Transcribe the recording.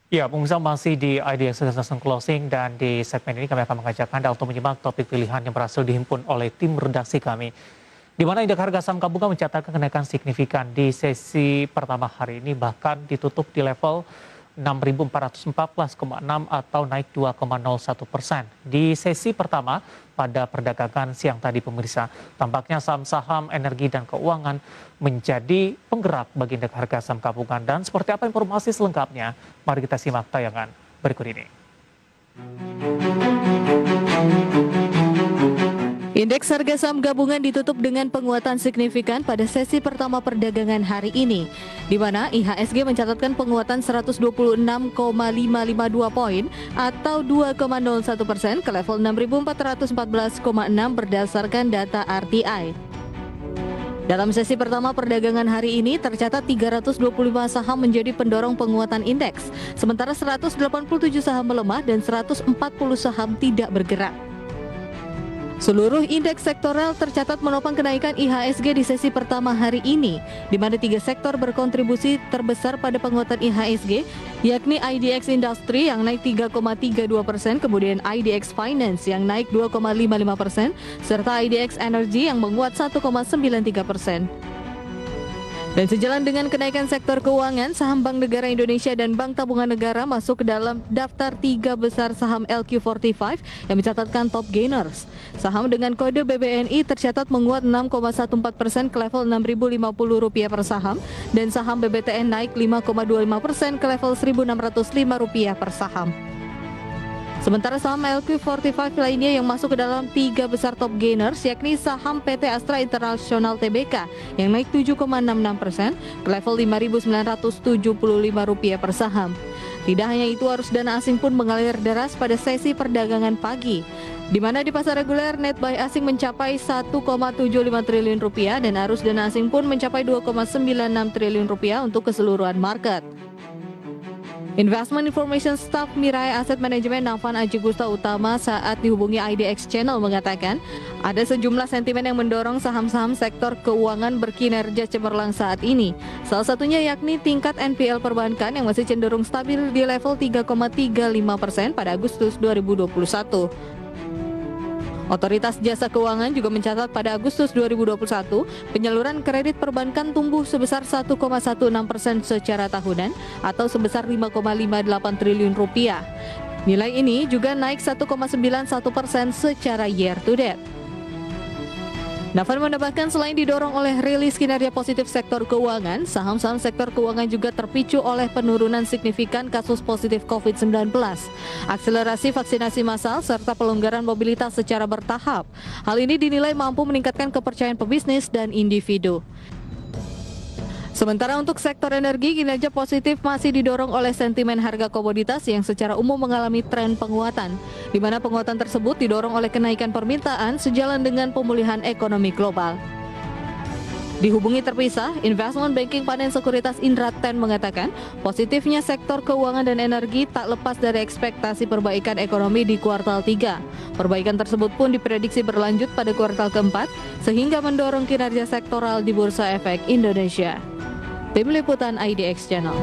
Ya, pemirsa masih di IDX Assessment Closing dan di segmen ini kami akan mengajak Anda untuk menyimak topik pilihan yang berhasil dihimpun oleh tim redaksi kami. Di mana indeks harga saham gabungan mencatatkan kenaikan signifikan di sesi pertama hari ini bahkan ditutup di level 6.414,6 atau naik 2,01%. Di sesi pertama pada perdagangan siang tadi pemirsa, tampaknya saham-saham energi dan keuangan menjadi penggerak bagi indeks harga saham gabungan. Dan seperti apa informasi selengkapnya? Mari kita simak tayangan berikut ini. Indeks harga saham gabungan ditutup dengan penguatan signifikan pada sesi pertama perdagangan hari ini, di mana IHSG mencatatkan penguatan 126,552 poin atau 2,01% ke level 6.414,6 berdasarkan data RTI. Dalam sesi pertama perdagangan hari ini tercatat 325 saham menjadi pendorong penguatan indeks, sementara 187 saham melemah dan 140 saham tidak bergerak. Seluruh indeks sektoral tercatat menopang kenaikan IHSG di sesi pertama hari ini, di mana 3 sektor berkontribusi terbesar pada penguatan IHSG, yakni IDX Industri yang naik 3,32%, kemudian IDX Finance yang naik 2,55%, serta IDX Energy yang menguat 1,93%. Dan sejalan dengan kenaikan sektor keuangan, saham Bank Negara Indonesia dan Bank Tabungan Negara masuk ke dalam daftar 3 besar saham LQ45 yang mencatatkan top gainers. Saham dengan kode BBNI tercatat menguat 6,14% ke level Rp6.050 per saham, dan saham BBTN naik 5,25% ke level Rp1.605 per saham. Sementara saham LQ45 lainnya yang masuk ke dalam 3 besar top gainers yakni saham PT Astra International Tbk yang naik 7,66% ke level Rp5.975 per saham. Tidak hanya itu, arus dana asing pun mengalir deras pada sesi perdagangan pagi, di mana di pasar reguler net buy asing mencapai Rp1,75 triliun dan arus dana asing pun mencapai Rp2,96 triliun untuk keseluruhan market. Investment Information Staff Mirae Asset Management Navan Aji Gusta Utama saat dihubungi IDX Channel mengatakan ada sejumlah sentimen yang mendorong saham-saham sektor keuangan berkinerja cemerlang saat ini. Salah satunya yakni tingkat NPL perbankan yang masih cenderung stabil di level 3,35% pada Agustus 2021. Otoritas Jasa Keuangan juga mencatat pada Agustus 2021, penyaluran kredit perbankan tumbuh sebesar 1,16% secara tahunan atau sebesar Rp5,58 triliun. Nilai ini juga naik 1,91% secara year to date. Navan menambahkan selain didorong oleh rilis kinerja positif sektor keuangan, saham-saham sektor keuangan juga terpicu oleh penurunan signifikan kasus positif COVID-19, akselerasi vaksinasi massal, serta pelonggaran mobilitas secara bertahap. Hal ini dinilai mampu meningkatkan kepercayaan pebisnis dan individu. Sementara untuk sektor energi, kinerja positif masih didorong oleh sentimen harga komoditas yang secara umum mengalami tren penguatan, di mana penguatan tersebut didorong oleh kenaikan permintaan sejalan dengan pemulihan ekonomi global. Dihubungi terpisah, Investment Banking Panen Sekuritas Indra Ten mengatakan positifnya sektor keuangan dan energi tak lepas dari ekspektasi perbaikan ekonomi di kuartal 3. Perbaikan tersebut pun diprediksi berlanjut pada kuartal keempat, sehingga mendorong kinerja sektoral di Bursa Efek Indonesia. Tim Liputan IDX Channel.